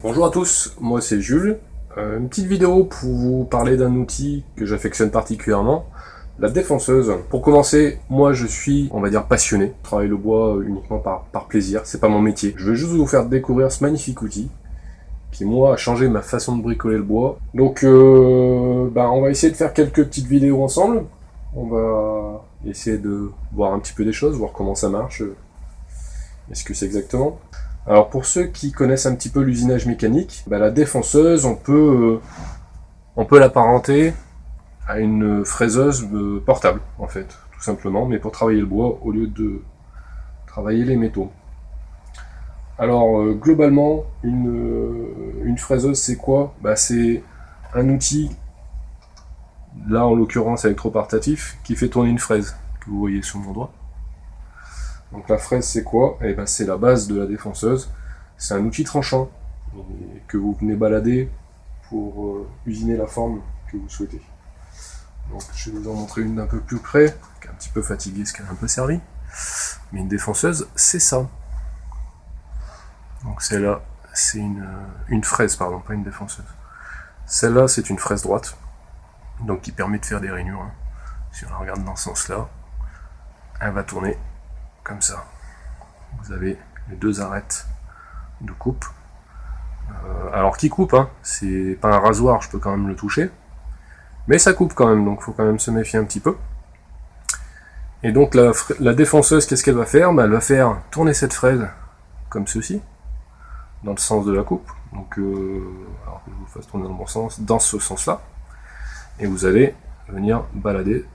Bonjour à tous, moi c'est Jules. Une petite vidéo pour vous parler d'un outil que j'affectionne particulièrement, la défonceuse. Pour commencer, moi je suis, on va dire, passionné. Je travaille le bois uniquement par plaisir, c'est pas mon métier. Je veux juste vous faire découvrir ce magnifique outil qui, moi, a changé ma façon de bricoler le bois. Donc, on va essayer de faire quelques petites vidéos ensemble. On va essayer de voir un petit peu des choses, voir comment ça marche, est-ce que c'est exactement. Alors pour ceux qui connaissent un petit peu l'usinage mécanique, la défonceuse, on peut l'apparenter à une fraiseuse portable, en fait, tout simplement, mais pour travailler le bois au lieu de travailler les métaux. Alors globalement, une fraiseuse c'est quoi? C'est un outil, là en l'occurrence électroportatif, qui fait tourner une fraise, que vous voyez sous mon doigt. Donc la fraise c'est quoi? C'est la base de la défonceuse. C'est un outil tranchant que vous venez balader pour usiner la forme que vous souhaitez. Donc je vais vous en montrer une d'un peu plus près, qui est un petit peu fatiguée, ce qu'elle a un peu servi. Mais une défonceuse, c'est ça. Donc celle-là, c'est une fraise, pardon, pas une défonceuse. Celle-là, c'est une fraise droite, donc qui permet de faire des rainures. Si on la regarde dans ce sens-là, elle va tourner comme ça. Vous avez les deux arêtes de coupe. Alors qui coupe, c'est pas un rasoir, je peux quand même le toucher, mais ça coupe quand même, donc il faut quand même se méfier un petit peu. Et donc la défonceuse, qu'est-ce qu'elle va faire? Elle va faire tourner cette fraise comme ceci, dans le sens de la coupe. Donc, alors que je vous fasse tourner dans le bon sens, dans ce sens-là, et vous allez venir balader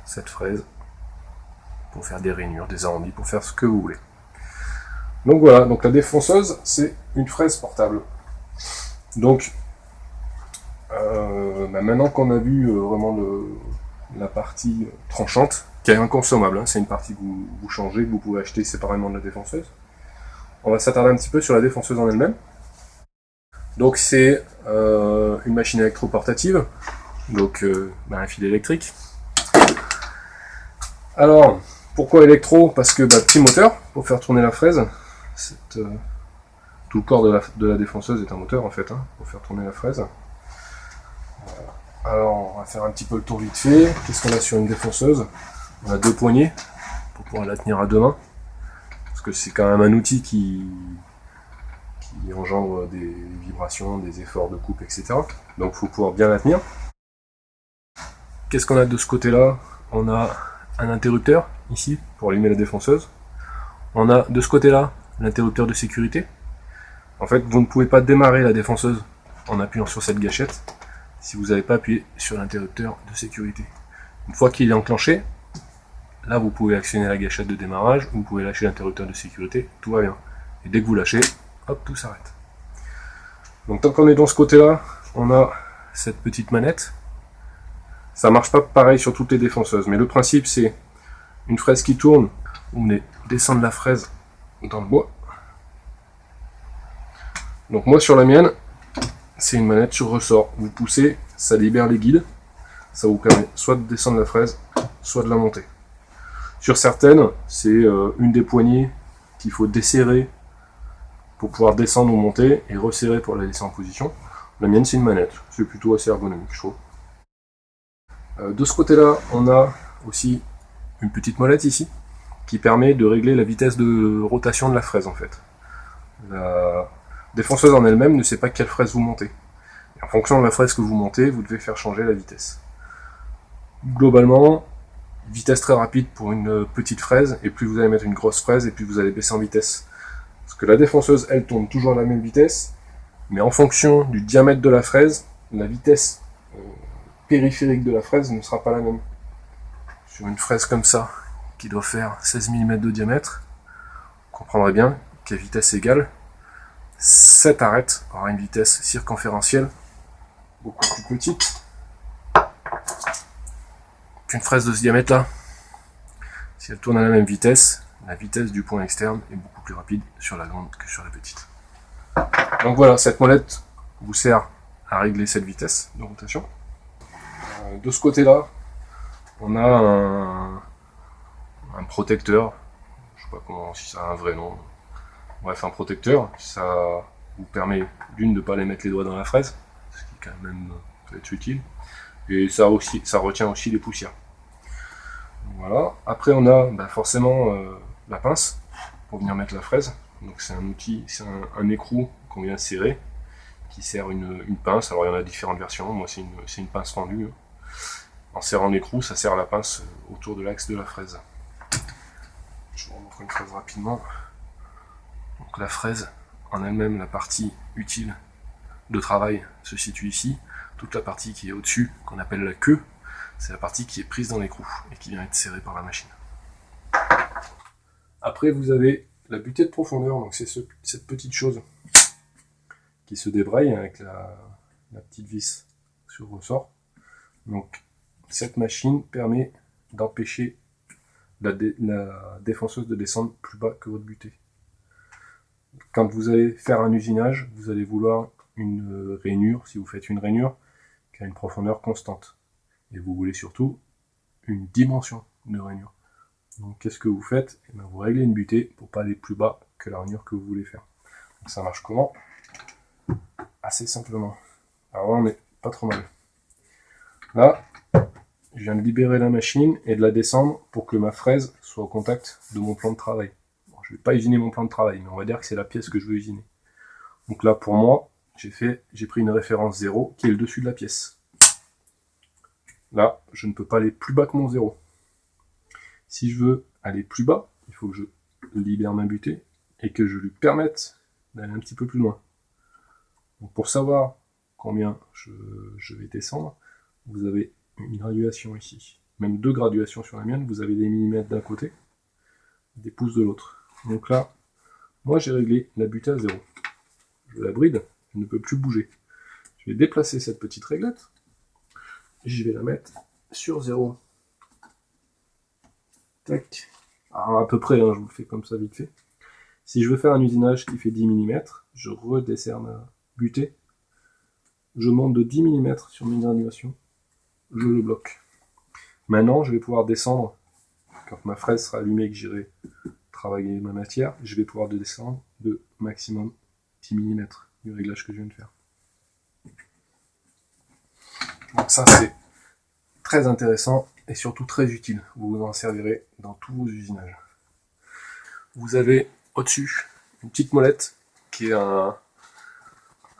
cette fraise pour faire des rainures, des arrondis, pour faire ce que vous voulez. Donc voilà, donc la défonceuse, c'est une fraise portable. Donc, maintenant qu'on a vu vraiment la partie tranchante, qui est inconsommable, c'est une partie que vous changez, que vous pouvez acheter séparément de la défonceuse, on va s'attarder un petit peu sur la défonceuse en elle-même. Donc c'est une machine électroportative, donc un fil électrique. Alors, pourquoi électro? Parce que petit moteur pour faire tourner la fraise. Tout le corps de la défonceuse est un moteur en fait, pour faire tourner la fraise. Alors on va faire un petit peu le tour vite fait. Qu'est-ce qu'on a sur une défonceuse? On a deux poignées pour pouvoir la tenir à deux mains, parce que c'est quand même un outil qui engendre des vibrations, des efforts de coupe, etc. Donc il faut pouvoir bien la tenir. Qu'est-ce qu'on a de ce côté-là? On a un interrupteur ici pour allumer la défonceuse. On a de ce côté-là l'interrupteur de sécurité. En fait, vous ne pouvez pas démarrer la défonceuse en appuyant sur cette gâchette si vous n'avez pas appuyé sur l'interrupteur de sécurité. Une fois qu'il est enclenché, là vous pouvez actionner la gâchette de démarrage, vous pouvez lâcher l'interrupteur de sécurité, tout va bien. Et dès que vous lâchez, hop, tout s'arrête. Donc tant qu'on est dans ce côté-là, on a cette petite manette. Ça marche pas pareil sur toutes les défonceuses, mais le principe c'est une fraise qui tourne, vous venez descendre la fraise dans le bois. Donc moi sur la mienne, c'est une manette sur ressort. Vous poussez, ça libère les guides, ça vous permet soit de descendre la fraise, soit de la monter. Sur certaines, c'est une des poignées qu'il faut desserrer pour pouvoir descendre ou monter, et resserrer pour la laisser en position. La mienne c'est une manette, c'est plutôt assez ergonomique je trouve. De ce côté-là, on a aussi une petite molette ici, qui permet de régler la vitesse de rotation de la fraise en fait. La défonceuse en elle-même ne sait pas quelle fraise vous montez. Et en fonction de la fraise que vous montez, vous devez faire changer la vitesse. Globalement, vitesse très rapide pour une petite fraise, et plus vous allez mettre une grosse fraise, et plus vous allez baisser en vitesse. Parce que la défonceuse, elle tourne toujours à la même vitesse, mais en fonction du diamètre de la fraise, la vitesse périphérique de la fraise ne sera pas la même. Sur une fraise comme ça, qui doit faire 16 mm de diamètre, vous comprendrez bien qu'à vitesse égale, cette arête aura une vitesse circonférentielle beaucoup plus petite qu'une fraise de ce diamètre là. Si elle tourne à la même vitesse, la vitesse du point externe est beaucoup plus rapide sur la grande que sur la petite. Donc voilà, cette molette vous sert à régler cette vitesse de rotation. De ce côté là, on a un protecteur, je sais pas comment, si ça a un vrai nom, bref un protecteur, ça vous permet d'une de ne pas aller mettre les doigts dans la fraise, ce qui quand même peut être utile, et ça retient aussi les poussières. Voilà. Après on a forcément la pince pour venir mettre la fraise. Donc c'est un outil, c'est un écrou qu'on vient serrer, qui sert une pince. Alors il y en a différentes versions, moi c'est une pince fendue. En serrant l'écrou, ça sert la pince autour de l'axe de la fraise. Je vous remontre une fraise rapidement. Donc la fraise en elle-même, la partie utile de travail se situe ici. Toute la partie qui est au-dessus, qu'on appelle la queue, c'est la partie qui est prise dans l'écrou et qui vient être serrée par la machine. Après vous avez la butée de profondeur, donc c'est cette petite chose qui se débraye avec la petite vis sur ressort. Donc cette machine permet d'empêcher la défonceuse de descendre plus bas que votre butée. Quand vous allez faire un usinage, vous allez vouloir une rainure, si vous faites une rainure, qui a une profondeur constante. Et vous voulez surtout une dimension de rainure. Donc qu'est-ce que vous faites? Vous réglez une butée pour pas aller plus bas que la rainure que vous voulez faire. Donc ça marche comment? Assez simplement. Alors là on est pas trop mal. Là, je viens de libérer la machine et de la descendre pour que ma fraise soit au contact de mon plan de travail. Bon, je ne vais pas usiner mon plan de travail, mais on va dire que c'est la pièce que je veux usiner. Donc là, pour moi, j'ai pris une référence 0 qui est le dessus de la pièce. Là, je ne peux pas aller plus bas que mon 0. Si je veux aller plus bas, il faut que je libère ma butée et que je lui permette d'aller un petit peu plus loin. Donc pour savoir combien je vais descendre, vous avez une graduation ici. Même deux graduations sur la mienne, vous avez des millimètres d'un côté, des pouces de l'autre. Donc là, moi j'ai réglé la butée à 0. Je la bride, je ne peux plus bouger. Je vais déplacer cette petite réglette, et je vais la mettre sur 0. Tac. Alors à peu près, je vous le fais comme ça vite fait. Si je veux faire un usinage qui fait 10 mm, je redesserre ma butée, je monte de 10 mm sur mes graduations, je le bloque. Maintenant, je vais pouvoir descendre, quand ma fraise sera allumée et que j'irai travailler ma matière, je vais pouvoir descendre de maximum 10 mm du réglage que je viens de faire. Donc ça, c'est très intéressant et surtout très utile. Vous vous en servirez dans tous vos usinages. Vous avez au-dessus une petite molette qui est un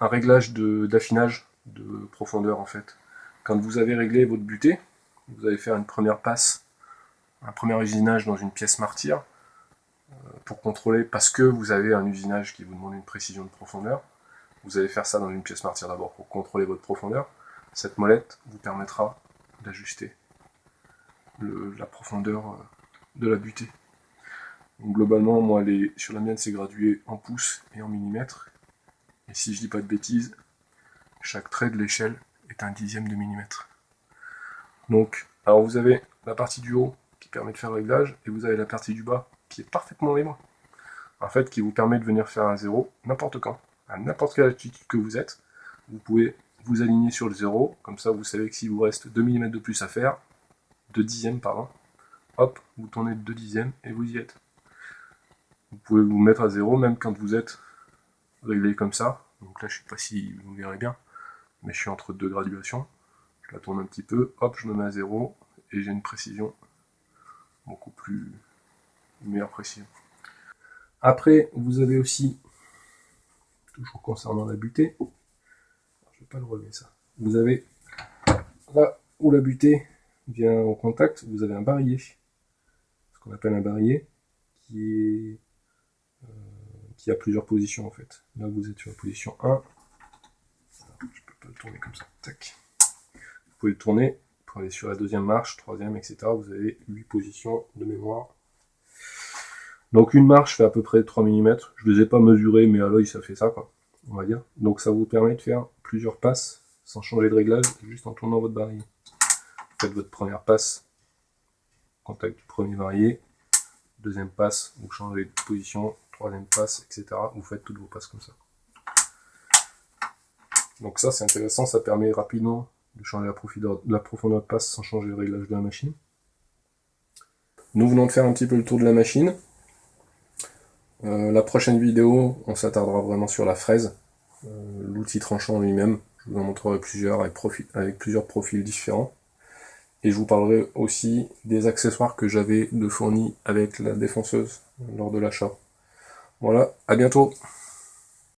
réglage d'affinage de profondeur en fait. Quand vous avez réglé votre butée, vous allez faire une première passe, un premier usinage dans une pièce martyre pour contrôler, parce que vous avez un usinage qui vous demande une précision de profondeur. Vous allez faire ça dans une pièce martyre d'abord pour contrôler votre profondeur. Cette molette vous permettra d'ajuster la profondeur de la butée. Donc globalement, moi, sur la mienne, c'est gradué en pouces et en millimètres. Et si je dis pas de bêtises, chaque trait de l'échelle est un dixième de millimètre. Donc, alors vous avez la partie du haut qui permet de faire le réglage, et vous avez la partie du bas qui est parfaitement libre, en fait, qui vous permet de venir faire un 0 n'importe quand, à n'importe quelle altitude que vous êtes. Vous pouvez vous aligner sur le 0, comme ça vous savez que s'il vous reste 2 mm de plus à faire, 2 dixièmes pardon, hop, vous tournez de 2 dixièmes et vous y êtes. Vous pouvez vous mettre à 0 même quand vous êtes réglé comme ça. Donc là je sais pas si vous verrez bien, mais je suis entre deux graduations. Je la tourne un petit peu, hop, je me mets à 0 et j'ai une précision beaucoup plus meilleure précision. Après, vous avez aussi, toujours concernant la butée, je vais pas le relever ça, vous avez là où la butée vient au contact, vous avez un barillet, ce qu'on appelle un barillet, qui a plusieurs positions en fait. Là vous êtes sur la position 1, je peux pas le tourner comme ça, tac. Vous pouvez le tourner pour aller sur la deuxième marche, troisième, etc. Vous avez 8 positions de mémoire. Donc une marche fait à peu près 3 mm, je ne les ai pas mesurés, mais à l'œil ça fait ça, quoi, on va dire. Donc ça vous permet de faire plusieurs passes sans changer de réglage, juste en tournant votre barillet. Vous faites votre première passe, contact du premier barillet, deuxième passe, vous changez de position, troisième passe, etc. Vous faites toutes vos passes comme ça. Donc ça c'est intéressant, ça permet rapidement de changer la profondeur de passe sans changer le réglage de la machine. Nous venons de faire un petit peu le tour de la machine. La prochaine vidéo, on s'attardera vraiment sur la fraise, l'outil tranchant lui-même. Je vous en montrerai plusieurs avec plusieurs profils différents. Et je vous parlerai aussi des accessoires que j'avais de fournis avec la défonceuse lors de l'achat. Voilà, à bientôt!